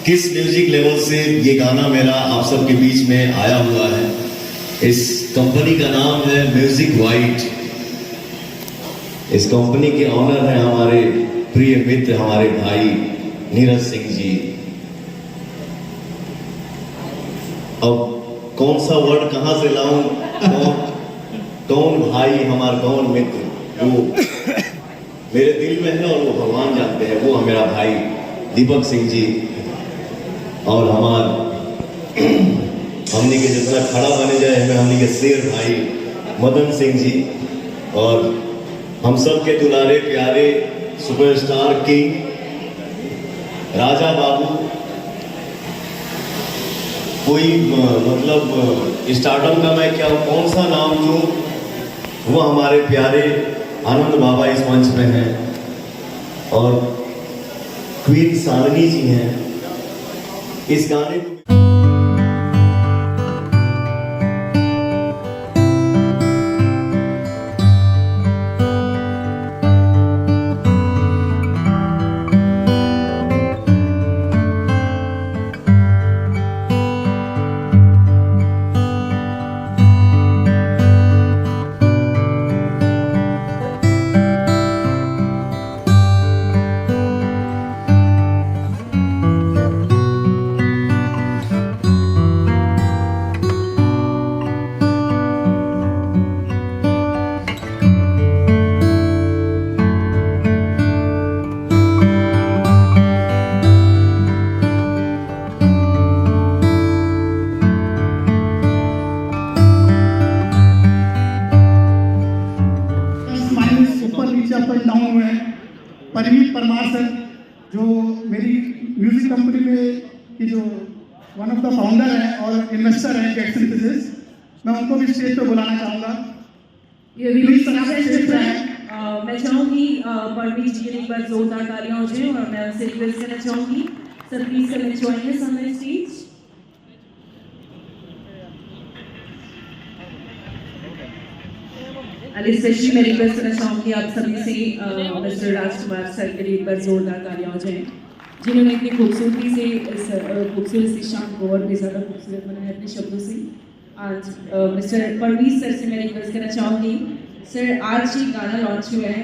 किस music level से ये गाना मेरा आप सबके बीच में आया हुआ है। इस कंपनी का नाम है म्यूजिक वाइट। इस कंपनी के ऑनर हैं हमारे प्रिय मित्र, हमारे भाई नीरज सिंह जी। अब कौन सा वर्ड कहां से लाऊं, कौन भाई हमारा, कौन मित्र, वो मेरे दिल में है और वो भगवान जानते हैं। वो मेरा भाई दीपक सिंह जी और हमने के जितना खड़ा बने जाए हमें हमने के शेर भाई मदन सिंह जी, और हम सब के दुलारे प्यारे सुपरस्टार किंग राजा बाबू। कोई मतलब स्टार्टअप का मैं क्या कौन सा नाम दूं, वो हमारे प्यारे आनंद बाबा इस मंच पे हैं और क्वीन सारनी जी हैं। इस गाने को डाउन हुए हैं। परमीत परमार सर जो मेरी म्यूजिक कंपनी में की जो वन ऑफ द फाउंडर हैं और इन्वेस्टर हैं गेट सिंथेसिस, मैं उनको भी स्टेज पे बुलाना चाहूँगा। मैं चाहूँगी परमीत जी के एक बार जोरदार तालियां हो जाए और मैं उनसे रिक्वेस्ट करना चाहूँगी sir please come and join us on the stage. Specially मैं रिक्वेस्ट करना चाहूँगी आप सभी से मिस्टर राजकुमार सर के लिए एक बार जोरदार तालियां हो जाएं, जिन्होंने इतनी खूबसूरती से इस खूबसूरत सी शाम को और भी ज़्यादा खूबसूरत बनाया अपने शब्दों से। आज मिस्टर परवीज सर से मैं रिक्वेस्ट करना चाहूँगी, सर आज ही गाना लॉन्च हुआ है